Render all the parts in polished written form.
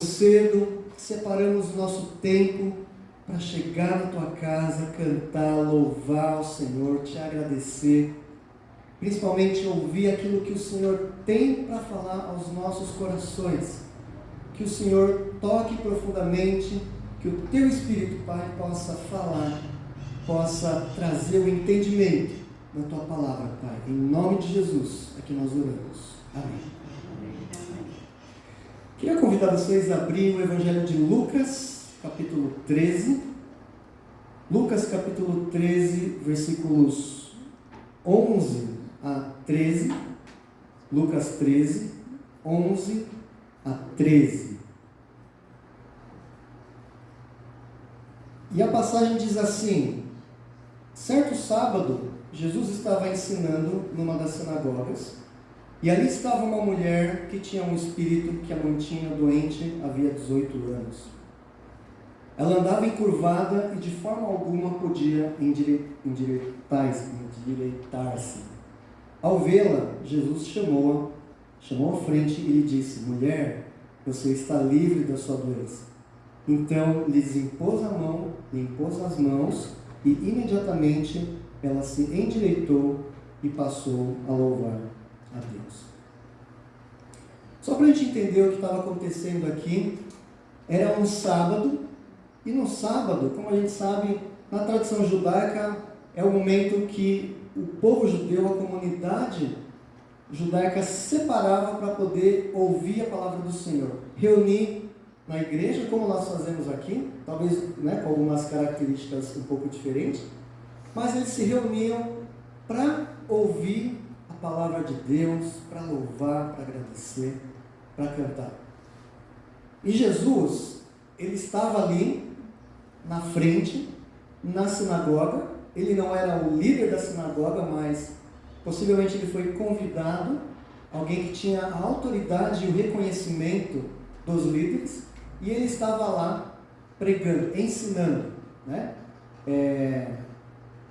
Cedo, separamos o nosso tempo para chegar na tua casa, cantar, louvar o Senhor, te agradecer, principalmente ouvir aquilo que o Senhor tem para falar aos nossos corações. Que o Senhor toque profundamente, que o teu Espírito, Pai, possa falar, possa trazer o entendimento da tua palavra, Pai. Em nome de Jesus, é que nós oramos. Amém. Queria convidar vocês a abrir o Evangelho de Lucas, capítulo 13. Lucas, capítulo 13, versículos 11 a 13. Lucas 13, 11 a 13. E a passagem diz assim: certo sábado, Jesus estava ensinando numa das sinagogas, e ali estava uma mulher que tinha um espírito que a mantinha doente havia 18 anos. Ela andava encurvada e de forma alguma podia endireitar-se. Ao vê-la, Jesus chamou à frente e lhe disse: mulher, você está livre da sua doença. Então lhes impôs as mãos e imediatamente ela se endireitou e passou a louvar a Deus. Só para a gente entender o que estava acontecendo aqui, era um sábado, e no sábado, como a gente sabe, na tradição judaica, é o momento que o povo judeu, a comunidade judaica, separava para poder ouvir a palavra do Senhor, reunir na igreja, como nós fazemos aqui, talvez com algumas características um pouco diferentes, mas eles se reuniam para ouvir a palavra de Deus, para louvar, para agradecer, para cantar. E Jesus, ele estava ali na frente, na sinagoga. Ele não era o líder da sinagoga, mas possivelmente ele foi convidado, alguém que tinha a autoridade e o reconhecimento dos líderes, e ele estava lá pregando, ensinando,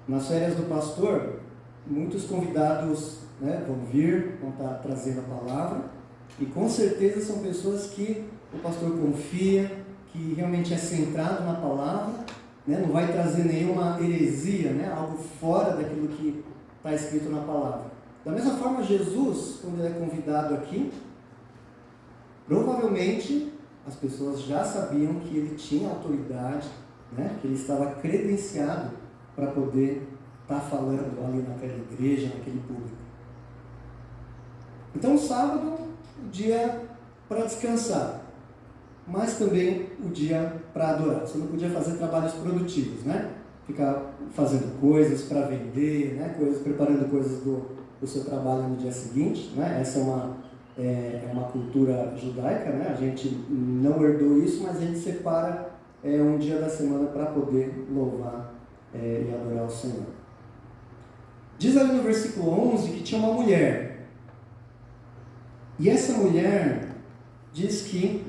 nas férias do pastor, muitos convidados vão vir, vão estar trazendo a palavra, e com certeza são pessoas que o pastor confia, que realmente é centrado na palavra, não vai trazer nenhuma heresia, algo fora daquilo que está escrito na palavra. Da mesma forma, Jesus, quando ele é convidado aqui, provavelmente as pessoas já sabiam que ele tinha autoridade, que ele estava credenciado para poder estar falando ali naquela igreja, naquele público. Então, o sábado, o dia para descansar, mas também o dia para adorar. Você não podia fazer trabalhos produtivos, ficar fazendo coisas para vender, preparando coisas do seu trabalho no dia seguinte, Essa é uma cultura judaica, A gente não herdou isso, mas a gente separa um dia da semana para poder louvar e adorar o Senhor. Diz ali no versículo 11 que tinha uma mulher. E essa mulher diz que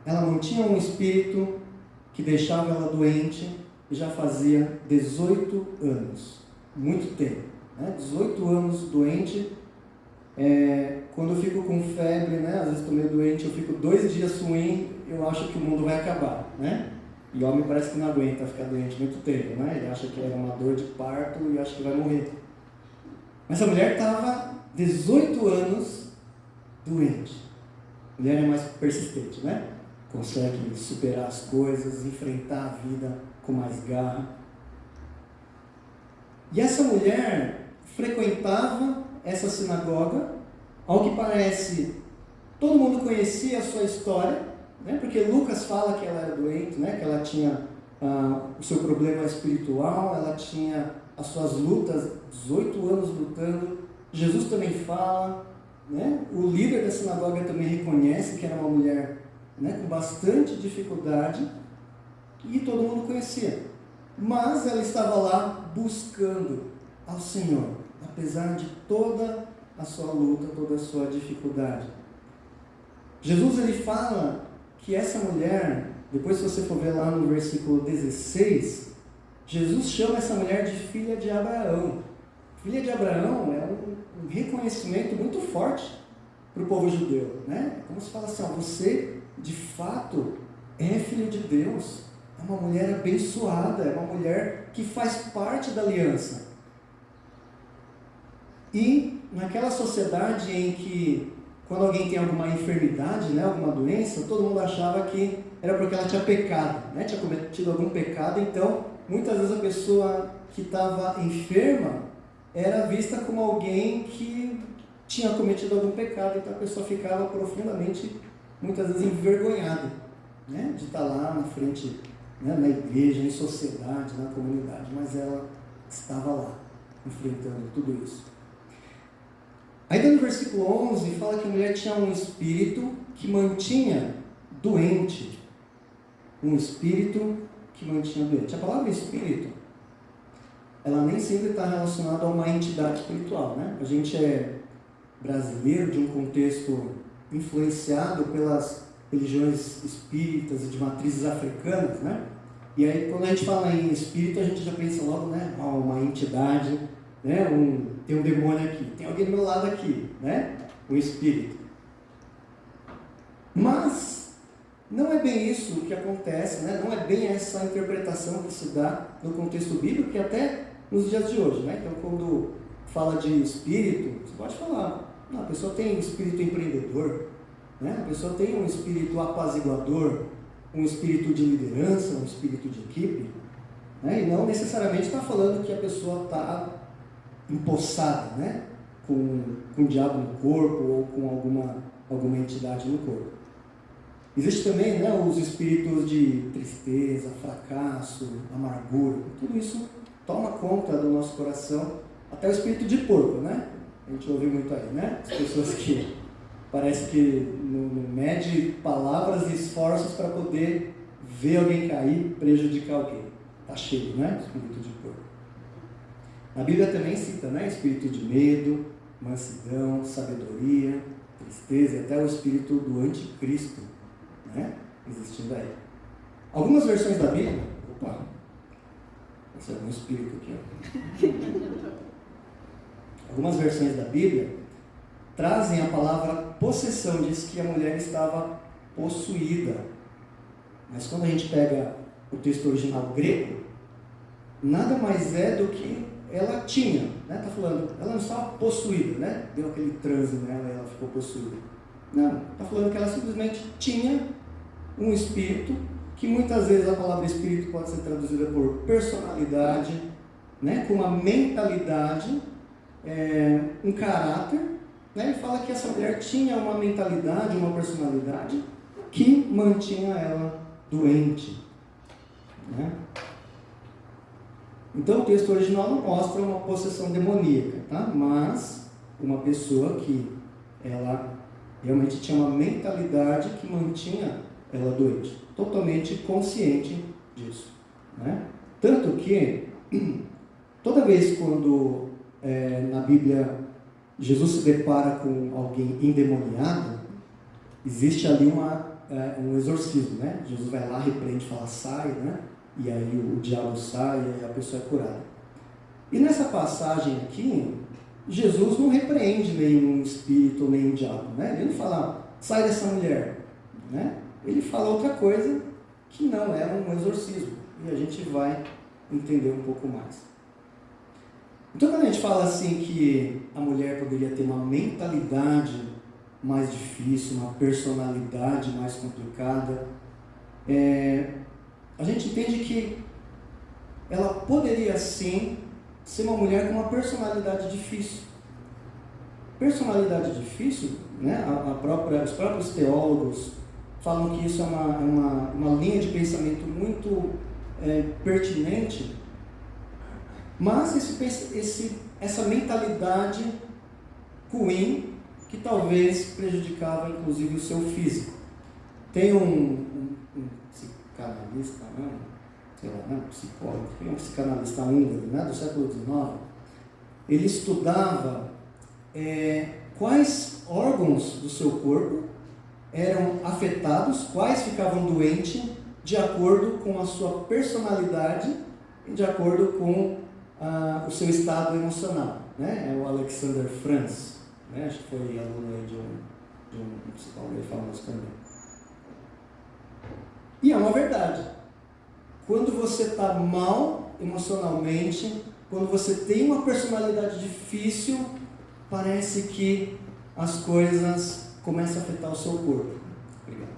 ela não tinha um espírito que deixava ela doente e já fazia 18 anos. Muito tempo. 18 anos doente. Quando eu fico com febre, às vezes estou meio doente, eu fico 2 dias ruim, eu acho que o mundo vai acabar. E o homem parece que não aguenta ficar doente muito tempo. Ele acha que era uma dor de parto e acha que vai morrer. Mas a mulher estava 18 anos doente. A mulher é mais persistente, Consegue superar as coisas, enfrentar a vida com mais garra. E essa mulher frequentava essa sinagoga. Ao que parece, todo mundo conhecia a sua história, porque Lucas fala que ela era doente, que ela tinha o seu problema espiritual, ela tinha as suas lutas, 18 anos lutando. Jesus também fala, o líder da sinagoga também reconhece que era uma mulher com bastante dificuldade, e todo mundo conhecia. Mas ela estava lá buscando ao Senhor, apesar de toda a sua luta, toda a sua dificuldade. Jesus, ele fala que essa mulher, depois se você for ver lá no versículo 16, Jesus chama essa mulher de filha de Abraão. Filha de Abraão é um reconhecimento muito forte para o povo judeu, Como se fala assim, você de fato, é filho de Deus, é uma mulher abençoada, é uma mulher que faz parte da aliança. E naquela sociedade em que, quando alguém tem alguma enfermidade, né, alguma doença, todo mundo achava que era porque ela tinha pecado, né, tinha cometido algum pecado. Então, muitas vezes a pessoa que estava enferma era vista como alguém que tinha cometido algum pecado, então a pessoa ficava profundamente, muitas vezes, envergonhada, né, de estar lá na frente, né, na igreja, em sociedade, na comunidade, mas ela estava lá, enfrentando tudo isso. Ainda no versículo 11, fala que a mulher tinha um espírito que mantinha doente. Um espírito que mantinha doente. A palavra espírito, ela nem sempre está relacionada a uma entidade espiritual, né? A gente é brasileiro, de um contexto influenciado pelas religiões espíritas e de matrizes africanas, né? E aí, quando a gente fala em espírito, a gente já pensa logo, né? Uma entidade, né? Tem um demônio aqui, tem alguém do meu lado aqui, né? Um espírito. Mas não é bem isso que acontece, né? Não é bem essa interpretação que se dá no contexto bíblico, que até nos dias de hoje, né? Então, quando fala de espírito, você pode falar, não, a pessoa tem espírito empreendedor, né? A pessoa tem um espírito apaziguador, um espírito de liderança, um espírito de equipe, né? E não necessariamente está falando que a pessoa está empossada, né? Com o diabo no corpo ou com alguma entidade no corpo. Existe também, né, os espíritos de tristeza, fracasso, amargura. Tudo isso toma conta do nosso coração. Até o espírito de porco, né? A gente ouve muito aí, né? As pessoas que parece que não mede palavras e esforços para poder ver alguém cair, prejudicar alguém. Está cheio, né? Espírito de porco. A Bíblia também cita, né? Espírito de medo, mansidão, sabedoria, tristeza e até o espírito do anticristo, né? Existindo aí. Algumas versões da Bíblia, esse é um espírito aqui, ó. Algumas versões da Bíblia trazem a palavra possessão, diz que a mulher estava possuída. Mas quando a gente pega o texto original grego, nada mais é do que ela tinha, né? Está falando, ela não estava possuída, né? Deu aquele transe nela e ela ficou possuída. Não, está falando que ela simplesmente tinha um espírito, que muitas vezes a palavra espírito pode ser traduzida por personalidade, né? Com uma mentalidade, um caráter, né? Ele fala que essa mulher tinha uma mentalidade, uma personalidade que mantinha ela doente, né? Então o texto original não mostra uma possessão demoníaca, tá? Mas uma pessoa que ela realmente tinha uma mentalidade que mantinha ela doente, totalmente consciente disso, né? Tanto que toda vez quando na Bíblia Jesus se depara com alguém endemoniado, existe ali um exorcismo, né? Jesus vai lá, repreende, fala sai, né? E aí o diabo sai e a pessoa é curada. E nessa passagem aqui, Jesus não repreende nenhum espírito, nenhum diabo, né? Ele não fala, sai dessa mulher, né? Ele fala outra coisa que não é um exorcismo. E a gente vai entender um pouco mais. Então, quando a gente fala assim que a mulher poderia ter uma mentalidade mais difícil, uma personalidade mais complicada, a gente entende que ela poderia sim ser uma mulher com uma personalidade difícil. Personalidade difícil, né? Os próprios teólogos falam que isso é uma linha de pensamento muito pertinente, mas essa mentalidade ruim que talvez prejudicava inclusive o seu físico. Tem um psicanalista, psicólogo, um psicanalista húngaro, né, do século XIX, ele estudava quais órgãos do seu corpo eram afetados, quais ficavam doentes de acordo com a sua personalidade e de acordo com o seu estado emocional, né? É o Alexander Franz, né? Acho que foi aluno aí de um psicólogo famoso também. E é uma verdade. Quando você está mal emocionalmente, quando você tem uma personalidade difícil, parece que as coisas começam a afetar o seu corpo. Obrigado.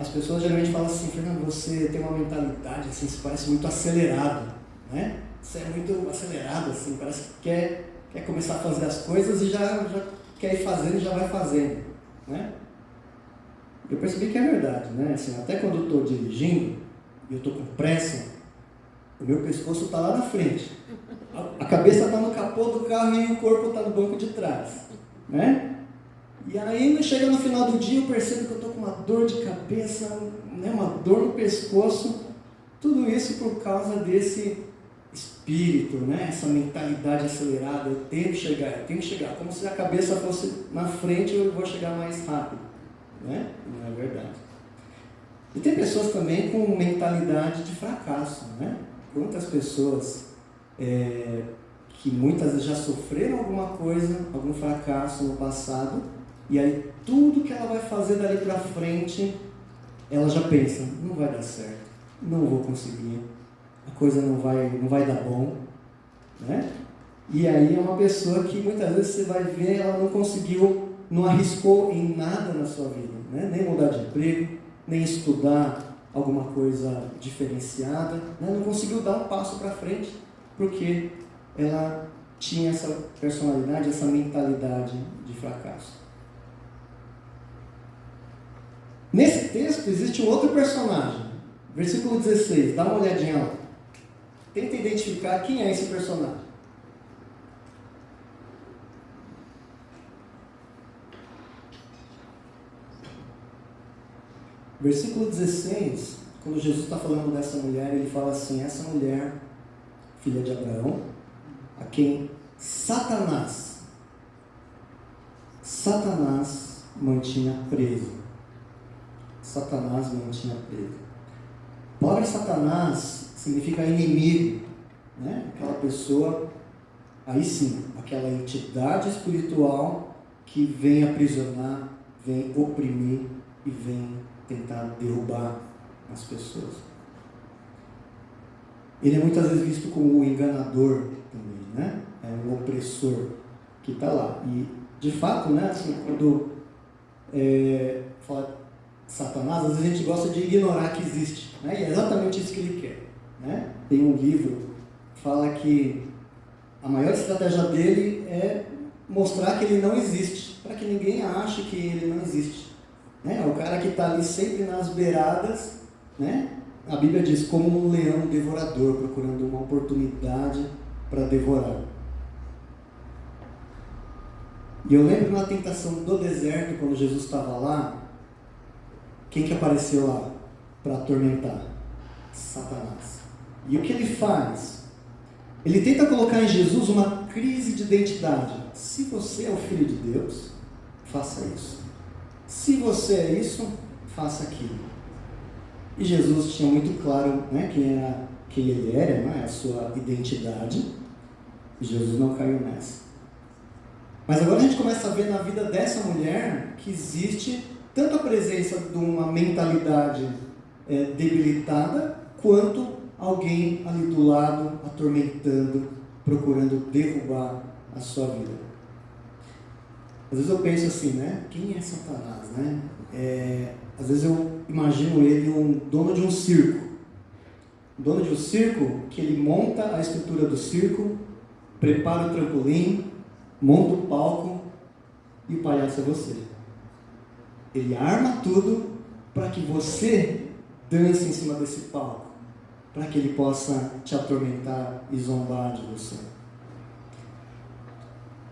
As pessoas geralmente falam assim: Fernando, você tem uma mentalidade assim, você parece muito acelerado, né? Você é muito acelerado, assim, parece que quer começar a fazer as coisas e já quer ir fazendo e já vai fazendo, né? Eu percebi que é verdade, né? Assim, até quando eu estou dirigindo e eu estou com pressa, o meu pescoço está lá na frente, a cabeça está no capô do carro e o corpo está no banco de trás, né? E aí, chega no final do dia, eu percebo que eu estou com uma dor de cabeça, né? Uma dor no pescoço, tudo isso por causa desse espírito, né? Essa mentalidade acelerada. Eu tenho que chegar, como se a cabeça fosse na frente, eu vou chegar mais rápido, né? Não é verdade. E tem pessoas também com mentalidade de fracasso, né? Quantas pessoas que muitas vezes já sofreram alguma coisa, algum fracasso no passado, e aí tudo que ela vai fazer dali para frente, ela já pensa: não vai dar certo, não vou conseguir, a coisa não vai dar bom, né? E aí é uma pessoa que muitas vezes você vai ver, ela não conseguiu, não arriscou em nada na sua vida, né? Nem mudar de emprego, nem estudar alguma coisa diferenciada, né? Não conseguiu dar um passo para frente, porque ela tinha essa personalidade, essa mentalidade de fracasso. Nesse texto existe um outro personagem, versículo 16, dá uma olhadinha lá. Tenta identificar quem é esse personagem. Versículo 16, quando Jesus está falando dessa mulher, ele fala assim: essa mulher, filha de Abraão, a quem Satanás mantinha preso. Satanás mantinha preso. A palavra Satanás significa inimigo, né? Aquela pessoa, aí sim, aquela entidade espiritual que vem aprisionar, vem oprimir e vem tentar derrubar as pessoas. Ele é muitas vezes visto como o enganador também, né? É um opressor que está lá. E, de fato, né, assim, quando fala Satanás, às vezes a gente gosta de ignorar que existe, né? E é exatamente isso que ele quer, né? Tem um livro que fala que a maior estratégia dele é mostrar que ele não existe, para que ninguém ache que ele não existe, né? É o cara que está ali sempre nas beiradas, né? A Bíblia diz: como um leão devorador, procurando uma oportunidade para devorar. E eu lembro na tentação do deserto, quando Jesus estava lá, quem que apareceu lá para atormentar? Satanás. E o que ele faz? Ele tenta colocar em Jesus uma crise de identidade. Se você é o Filho de Deus, faça isso. Se você é isso, faça aquilo. E Jesus tinha muito claro, né, quem ele era, né, a sua identidade. E Jesus não caiu nessa. Mas agora a gente começa a ver na vida dessa mulher que existe tanto a presença de uma mentalidade debilitada, quanto alguém ali do lado, atormentando, procurando derrubar a sua vida. Às vezes eu penso assim, né? Quem é Satanás, né? Às vezes eu imagino ele um dono de um circo. Um dono de um circo que ele monta a estrutura do circo, prepara o trampolim, monta o palco e o palhaço é você. Ele arma tudo para que você dance em cima desse palco, para que ele possa te atormentar e zombar de você.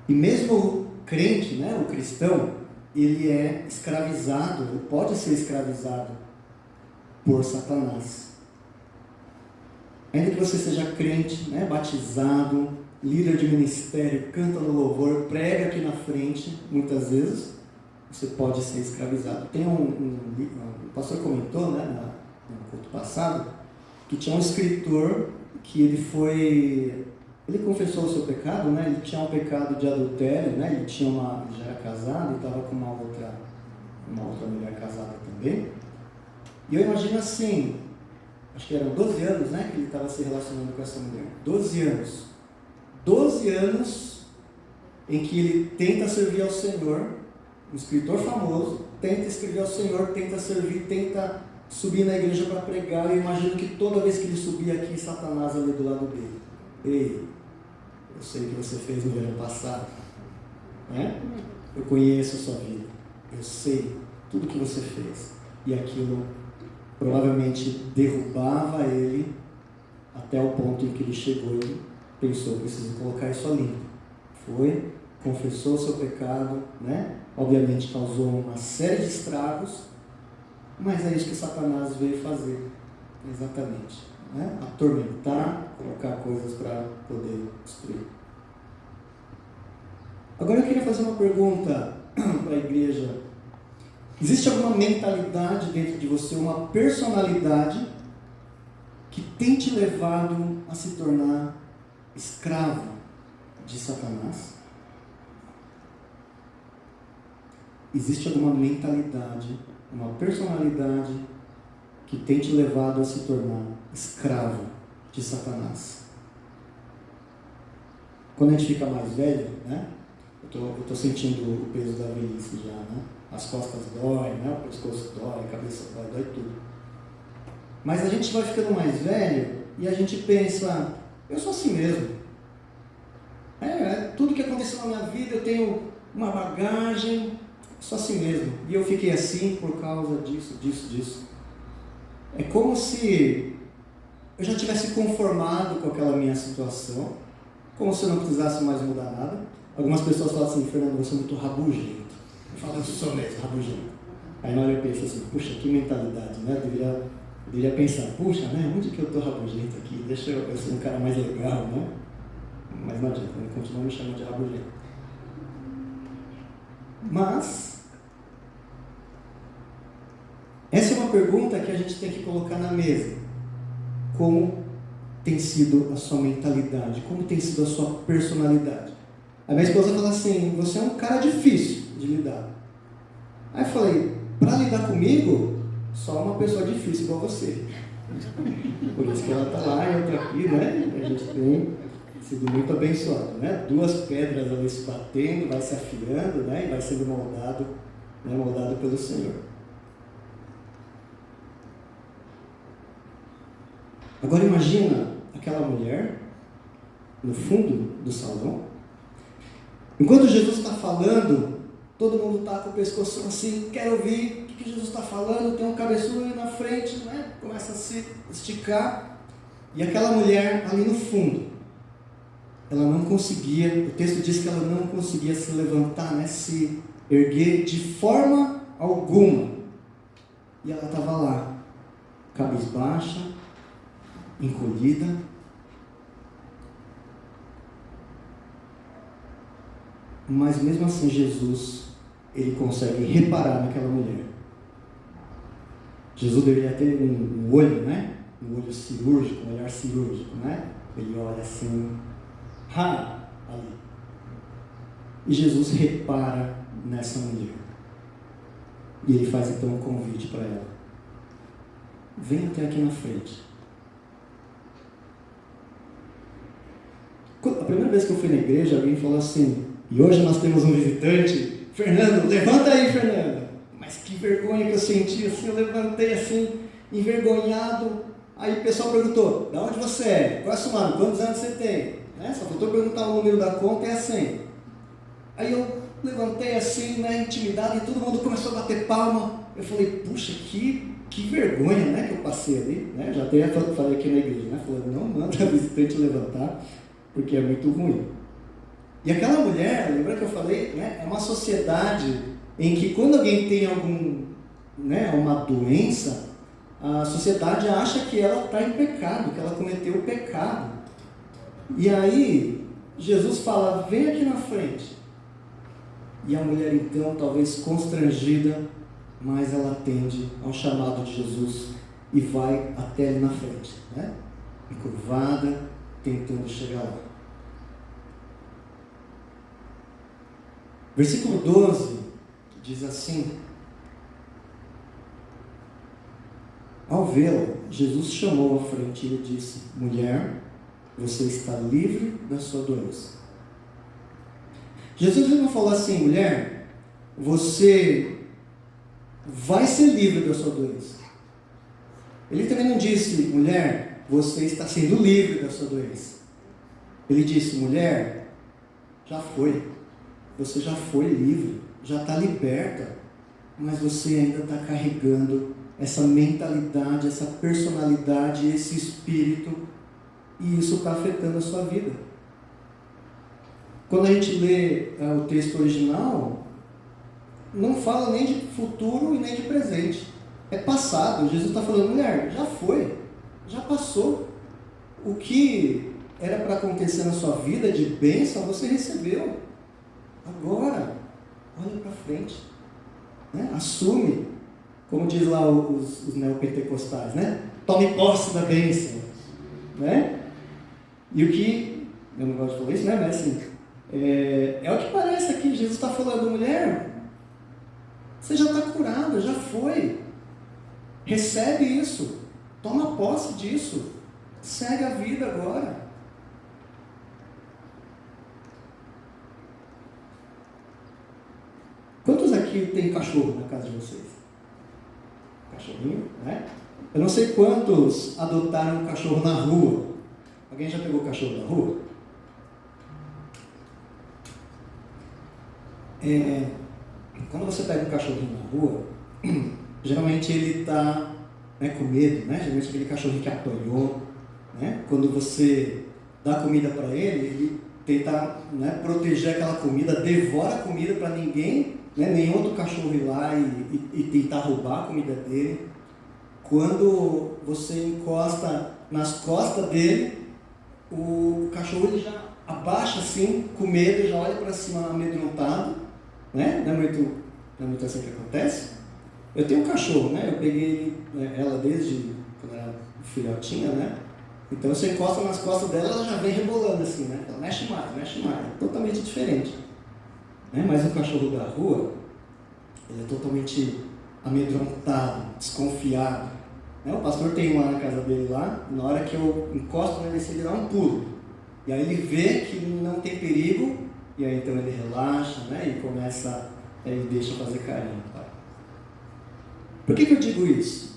E mesmo o crente, né, o cristão, ele é escravizado, ele pode ser escravizado por Satanás. Ainda que você seja crente, né, batizado, líder de ministério, canta no louvor, prega aqui na frente, muitas vezes, você pode ser escravizado. Tem o pastor comentou, né, no culto passado, que tinha um escritor que ele confessou o seu pecado, né, ele tinha um pecado de adultério, né, ele já era casado e estava com uma outra mulher casada também, E eu imagino assim, acho que eram 12 anos, né, que ele estava se relacionando com essa mulher. 12 anos. 12 anos em que ele tenta servir ao Senhor, um escritor famoso, tenta escrever ao Senhor, tenta servir, tenta subir na igreja para pregar. Eu imagino que toda vez que ele subia aqui, Satanás ali do lado dele. Ei, eu sei o que você fez no verão passado, né? Eu conheço a sua vida, eu sei tudo que você fez. E aquilo provavelmente derrubava ele até o ponto em que ele chegou e pensou, preciso colocar isso a limpo. Foi, confessou o seu pecado, né? Obviamente causou uma série de estragos, mas é isso que Satanás veio fazer, exatamente, né? Atormentar, colocar coisas para poder destruir. Agora eu queria fazer uma pergunta para a igreja. Existe alguma mentalidade dentro de você, uma personalidade que tem te levado a se tornar escravo de Satanás? Existe alguma mentalidade, uma personalidade que tem te levado a se tornar escravo de Satanás? Quando a gente fica mais velho, né? Eu tô sentindo o peso da velhice já, né? As costas doem, né? O pescoço dói, a cabeça dói tudo. Mas a gente vai ficando mais velho e a gente pensa, eu sou assim mesmo. Tudo que aconteceu na minha vida, eu tenho uma bagagem, sou assim mesmo. E eu fiquei assim por causa disso. É como se eu já tivesse conformado com aquela minha situação, como se eu não precisasse mais mudar nada. Algumas pessoas falam assim, Fernando, você é muito rabugento. Eu falo, eu sou mesmo rabugento. Aí na hora eu penso assim, puxa, que mentalidade, né? Eu deveria pensar, puxa, né? Onde que eu estou rabugento aqui? Deixa eu ser um cara mais legal, né? Mas não adianta, ele continua me chamando de rabugento. Mas essa é uma pergunta que a gente tem que colocar na mesa. Como tem sido a sua mentalidade? Como tem sido a sua personalidade? A minha esposa fala assim, você é um cara difícil de lidar. Aí eu falei, para lidar comigo, só uma pessoa difícil igual você. Por isso que ela está lá e eu estou aqui, né? A gente tem sido muito abençoado, né? 2 pedras ali se batendo, vai se afiando, né? E vai sendo moldado, né? Moldado pelo Senhor. Agora imagina aquela mulher no fundo do salão. Enquanto Jesus está falando, todo mundo está com o pescoço assim, quero ouvir o que Jesus está falando, tem um cabeçudo ali na frente, né? Começa a se esticar. E aquela mulher ali no fundo, ela não conseguia, o texto diz que ela não conseguia se levantar, né? Se erguer de forma alguma. E ela estava lá, cabisbaixa, encolhida. Mas mesmo assim Jesus, ele consegue reparar naquela mulher. Jesus deveria ter um olho, né? Um olho cirúrgico, um olhar cirúrgico, né? Ele olha assim, ali. E Jesus repara nessa mulher. E ele faz então um convite para ela. Vem até aqui na frente. A primeira vez que eu fui na igreja, alguém falou assim, e hoje nós temos um visitante, Fernando, levanta aí, Fernando. Mas que vergonha que eu senti, assim, eu levantei assim, envergonhado. Aí o pessoal perguntou, de onde você é? Qual é o seu nome? Quantos anos você tem? Né? Só faltou perguntar o número da conta e a senha. Aí eu levantei assim, né, intimidado, e todo mundo começou a bater palma. Eu falei, puxa, que vergonha, né, que eu passei ali. Né? Já até falei aqui na igreja, né? Falando, não manda a visitante levantar, porque é muito ruim. E aquela mulher, lembra que eu falei, né, é uma sociedade em que quando alguém tem uma doença, a sociedade acha que ela está em pecado, que ela cometeu o pecado. E aí, Jesus fala, vem aqui na frente. E a mulher então, talvez constrangida, mas ela atende ao chamado de Jesus e vai até ali na frente, né? Encurvada, tentando chegar lá. Versículo 12 diz assim: Ao vê-la, Jesus chamou à frente e lhe disse: mulher, você está livre da sua doença. Jesus não falou assim: mulher, você vai ser livre da sua doença. Ele também não disse: mulher, você está sendo livre da sua doença. Ele disse: mulher, já foi. Você já foi livre, já está liberta, mas você ainda está carregando essa mentalidade, essa personalidade, esse espírito, e isso está afetando a sua vida. Quando a gente lê o texto original, não fala nem de futuro e nem de presente. É passado. Jesus está falando: mulher, já foi, já passou. O que era para acontecer na sua vida de bênção, você recebeu. Agora, olha para frente, né? Assume, como diz lá os neopentecostais, né? Tome posse da bênção, né? E o que, eu não gosto de falar isso, né? Mas assim, é o que parece aqui. Jesus está falando: mulher, você já está curada, já foi. Recebe isso, toma posse disso, segue a vida agora. Quantos aqui tem cachorro na casa de vocês? Cachorrinho, né? Eu não sei quantos adotaram um cachorro na rua. Alguém já pegou cachorro na rua? Quando você pega um cachorrinho na rua, geralmente ele está, né, com medo, né? Geralmente aquele cachorrinho que apanhou, né? Quando você dá comida para ele tenta, né, proteger aquela comida, devora a comida para ninguém, né, nenhum outro cachorro ir lá e tentar roubar a comida dele. Quando você encosta nas costas dele, o cachorro ele já abaixa assim, com medo, já olha para cima amedrontado, né? Não é muito assim que acontece. Eu tenho um cachorro, né? Eu peguei ela desde quando era filhotinha, né? Então você encosta nas costas dela, ela já vem rebolando assim, né? Ela mexe mais, é totalmente diferente, né? Mas o cachorro da rua, ele é totalmente amedrontado, desconfiado, né? O pastor tem um lá na casa dele lá, na hora que eu encosto nele, ele dá um pulo, e aí ele vê que não tem perigo, e aí então ele relaxa, né? E começa, ele deixa fazer carinho, tá? Por que eu digo isso?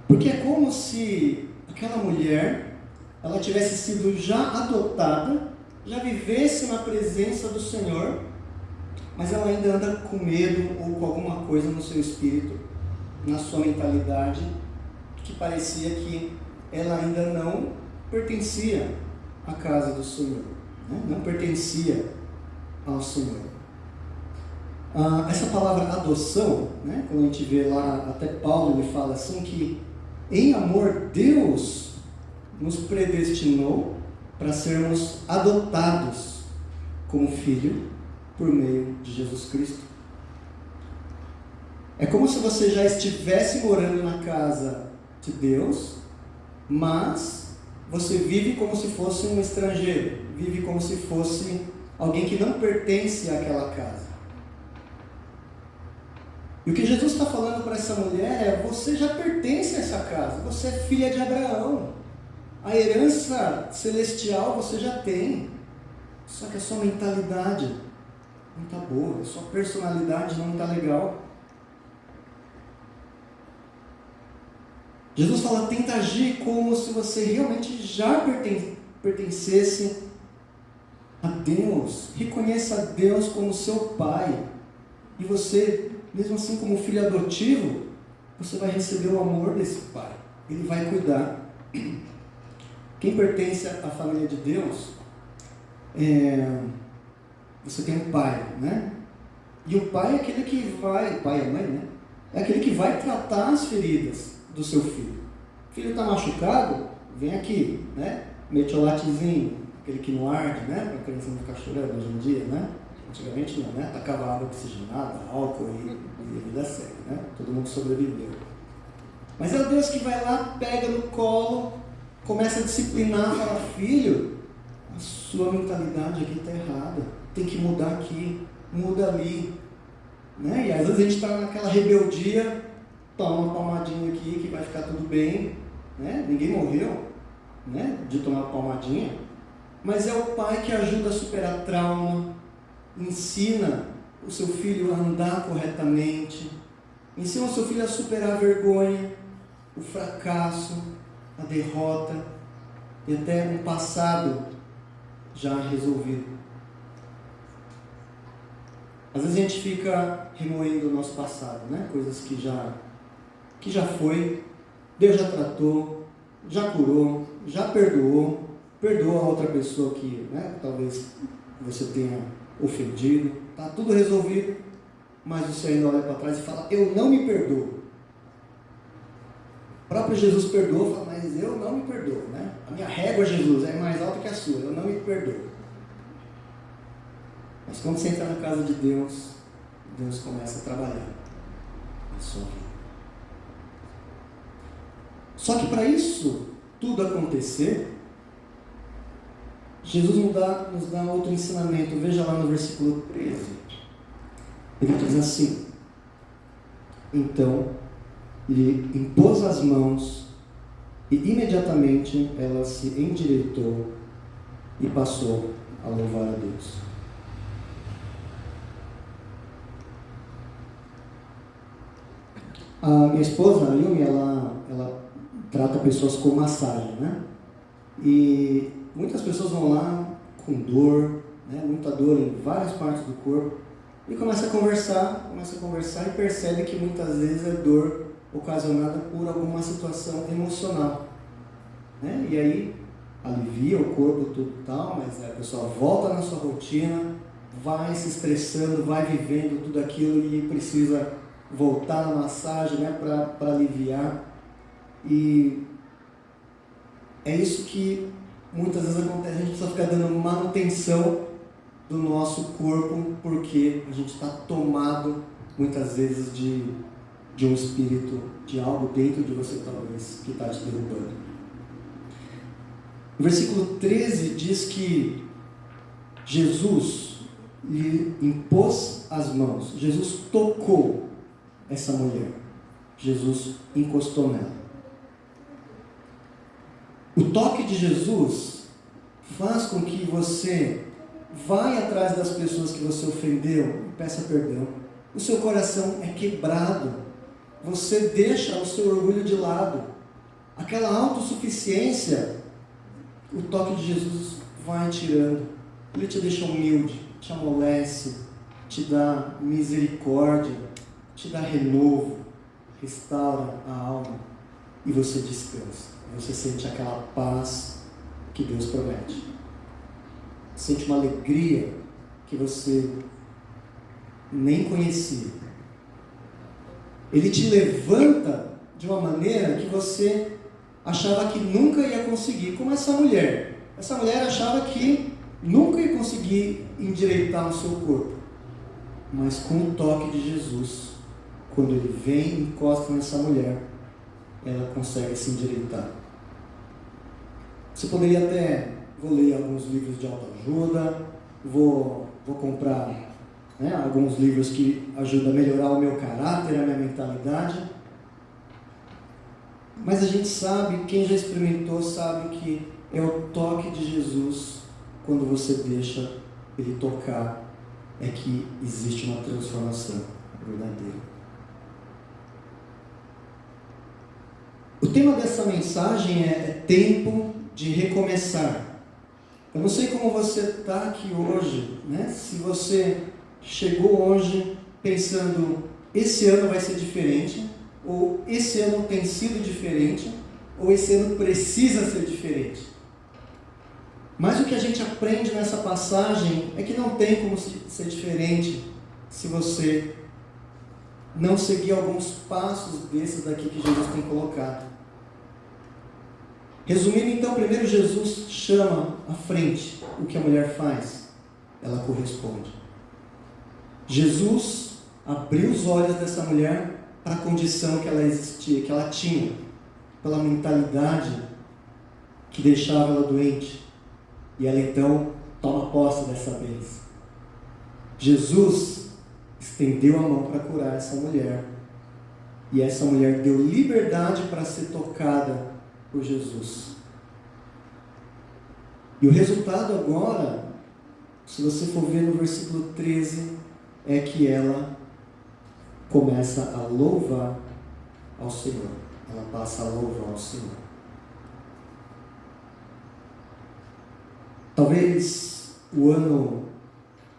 Porque é como se aquela mulher, ela tivesse sido já adotada, já vivesse na presença do Senhor, mas ela ainda anda com medo ou com alguma coisa no seu espírito, na sua mentalidade, que parecia que ela ainda não pertencia à casa do Senhor, né? Não pertencia ao Senhor. Essa palavra adoção, né? Quando a gente vê lá, até Paulo ele fala assim que em amor Deus nos predestinou para sermos adotados como filho por meio de Jesus Cristo. É como se você já estivesse morando na casa de Deus, mas você vive como se fosse um estrangeiro, vive como se fosse alguém que não pertence àquela casa. E o que Jesus está falando para essa mulher é: você já pertence a essa casa, você é filha de Abraão, a herança celestial você já tem, só que a sua mentalidade não está boa, a sua personalidade não está legal. Jesus fala: tenta agir como se você realmente já pertencesse a Deus, reconheça a Deus como seu Pai, e você, mesmo assim como filho adotivo, você vai receber o amor desse Pai, Ele vai cuidar. Quem pertence à família de Deus, você tem um pai, né? E o pai é aquele que vai, pai e mãe, né? É aquele que vai tratar as feridas do seu filho. O filho está machucado, vem aqui, né? Metiolatezinho, aquele que não arde, né? Para a criança não ficar chorando hoje em dia, né? Antigamente não, né? Tacava água oxigenada, álcool e a vida segue, né? Todo mundo sobreviveu. Mas é o Deus que vai lá, pega no colo, começa a disciplinar, fala: filho, a sua mentalidade aqui está errada, tem que mudar aqui, muda ali, né? E às vezes a gente está naquela rebeldia, toma uma palmadinha aqui que vai ficar tudo bem, né? Ninguém morreu, né, de tomar palmadinha, mas é o pai que ajuda a superar trauma, ensina o seu filho a andar corretamente, ensina o seu filho a superar a vergonha, o fracasso, a derrota e até um passado já resolvido. Às vezes a gente fica remoendo o nosso passado, né? Coisas que já foi, Deus já tratou, já curou, já perdoou, perdoa a outra pessoa que, né, talvez você tenha ofendido, está tudo resolvido, mas você ainda olha para trás e fala, eu não me perdoo. O próprio Jesus perdoou, fala, mas eu não me perdoo, né? A minha régua, Jesus, é mais alta que a sua, eu não me perdoo. Mas quando você entra na casa de Deus, Deus começa a trabalhar na sua vida. Só que para isso tudo acontecer, Jesus nos dá outro ensinamento. Veja lá no versículo 13. Ele diz assim: então lhe impôs as mãos e imediatamente ela se endireitou e passou a louvar a Deus. A minha esposa, a Yumi, ela trata pessoas com massagem, né? E muitas pessoas vão lá com dor, né? Muita dor em várias partes do corpo, e começa a conversar e percebe que muitas vezes é dor ocasionada por alguma situação emocional, né? E aí alivia o corpo tudo e tal, mas a pessoa volta na sua rotina, vai se estressando, vai vivendo tudo aquilo e precisa voltar na massagem, né, para aliviar. E é isso que muitas vezes acontece, a gente precisa ficar dando manutenção do nosso corpo, porque a gente está tomado muitas vezes de um espírito, de algo dentro de você talvez, que está te derrubando. O versículo 13 diz que Jesus lhe impôs as mãos, Jesus tocou essa mulher, Jesus encostou nela. O toque de Jesus faz com que você vai atrás das pessoas que você ofendeu e peça perdão. O seu coração é quebrado, você deixa o seu orgulho de lado, aquela autossuficiência, o toque de Jesus vai tirando. Ele te deixa humilde, te amolece, te dá misericórdia, te dá renovo, restaura a alma e você descansa. Você sente aquela paz que Deus promete. Sente uma alegria que você nem conhecia. Ele te levanta de uma maneira que você achava que nunca ia conseguir, como essa mulher. Essa mulher achava que nunca ia conseguir endireitar o seu corpo. Mas com o toque de Jesus, quando ele vem e encosta nessa mulher, ela consegue se endireitar. Você poderia até, vou ler alguns livros de autoajuda, vou comprar, né, alguns livros que ajudam a melhorar o meu caráter, a minha mentalidade. Mas a gente sabe, quem já experimentou sabe que é o toque de Jesus, quando você deixa ele tocar, é que existe uma transformação verdadeira. O tema dessa mensagem é tempo de recomeçar. Eu não sei como você está aqui hoje, né? Se você chegou hoje pensando, esse ano vai ser diferente, ou esse ano tem sido diferente, ou esse ano precisa ser diferente. Mas o que a gente aprende nessa passagem é que não tem como ser diferente se você não seguir alguns passos desses daqui que Jesus tem colocado. Resumindo então, primeiro Jesus chama à frente o que a mulher faz, ela corresponde. Jesus abriu os olhos dessa mulher para a condição que ela existia, que ela tinha, pela mentalidade que deixava ela doente, e ela então toma posse dessa bênção. Jesus estendeu a mão para curar essa mulher, E essa mulher deu liberdade para ser tocada por Jesus. E o resultado agora, se você for ver no versículo 13, é que ela começa a louvar ao Senhor. Ela passa a louvar ao Senhor. Talvez o ano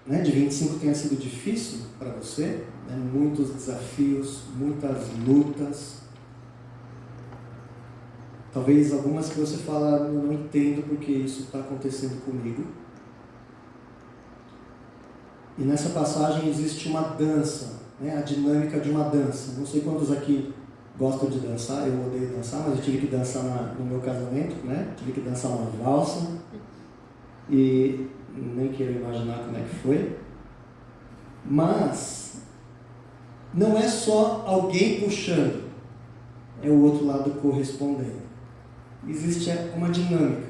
de 25 tenha sido difícil para você, muitos desafios, muitas lutas. Talvez algumas que você fala, eu não entendo porque isso está acontecendo comigo. E nessa passagem existe uma dança, a dinâmica de uma dança. Não sei quantos aqui gostam de dançar, eu odeio dançar, mas eu tive que dançar no meu casamento, tive que dançar uma valsa. E nem quero imaginar como é que foi. Mas não é só alguém puxando, é o outro lado correspondendo. Existe uma dinâmica.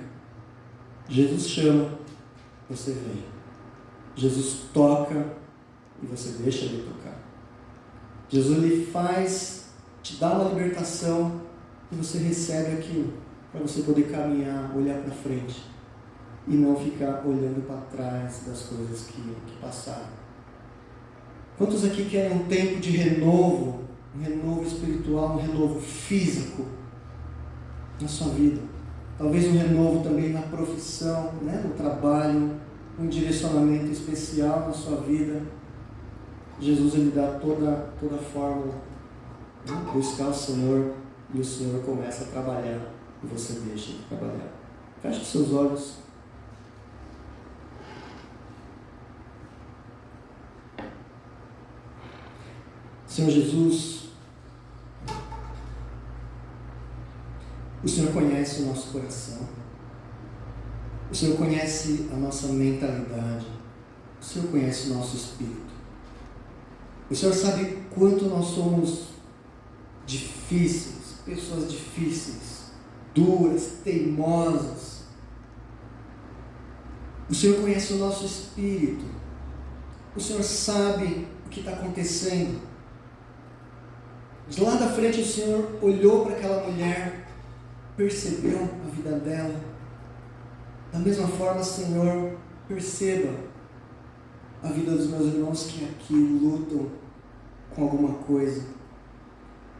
Jesus chama, você vem. Jesus toca e você deixa ele tocar. Jesus lhe te dá uma libertação e você recebe aquilo para você poder caminhar, olhar para frente e não ficar olhando para trás das coisas que passaram. Quantos aqui querem um tempo de renovo, um renovo espiritual, um renovo físico na sua vida? Talvez um renovo também na profissão, no trabalho, um direcionamento especial na sua vida. Jesus ele dá toda a fórmula. Buscar o Senhor e o Senhor começa a trabalhar e você deixa de trabalhar. Feche os seus olhos. Senhor Jesus, o Senhor conhece o nosso coração, o Senhor conhece a nossa mentalidade, o Senhor conhece o nosso espírito, o Senhor sabe quanto nós somos difíceis, pessoas difíceis, duras, teimosas. O Senhor conhece o nosso espírito, o Senhor sabe o que está acontecendo. De lá da frente o Senhor olhou para aquela mulher, percebeu a vida dela. Da mesma forma, Senhor, perceba a vida dos meus irmãos que aqui lutam com alguma coisa,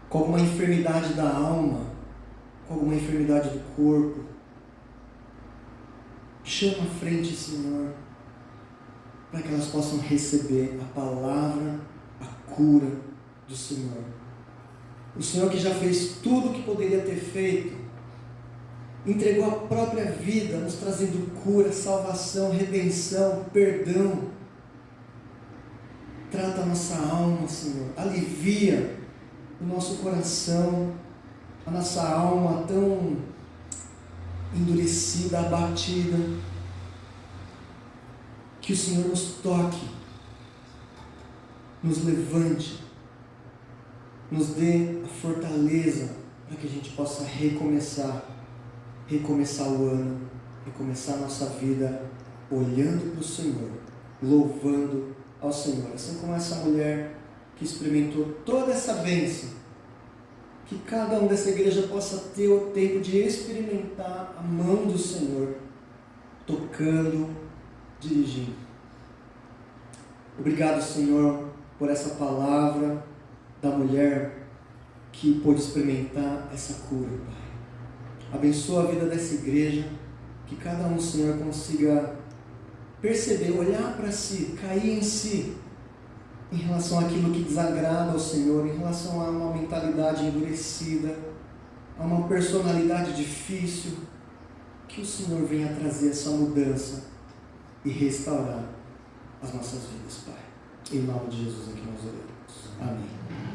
com alguma enfermidade da alma, com alguma enfermidade do corpo. Chama à frente, Senhor, para que elas possam receber a palavra, a cura do Senhor. O Senhor que já fez tudo o que poderia ter feito, entregou a própria vida, nos trazendo cura, salvação, redenção, perdão. Trata a nossa alma, Senhor, alivia o nosso coração, a nossa alma tão endurecida, abatida. Que o Senhor nos toque, nos levante, nos dê a fortaleza para que a gente possa recomeçar o ano, recomeçar a nossa vida olhando para o Senhor, louvando ao Senhor. Assim como essa mulher que experimentou toda essa bênção, que cada um dessa igreja possa ter o tempo de experimentar a mão do Senhor, tocando, dirigindo. Obrigado, Senhor, por essa palavra da mulher que pôde experimentar essa cura, Pai. Abençoa a vida dessa igreja, que cada um, Senhor, consiga perceber, olhar para si, cair em si, em relação àquilo que desagrada ao Senhor, em relação a uma mentalidade endurecida, a uma personalidade difícil, que o Senhor venha trazer essa mudança e restaurar as nossas vidas, Pai. Em nome de Jesus aqui nós oramos. Amém.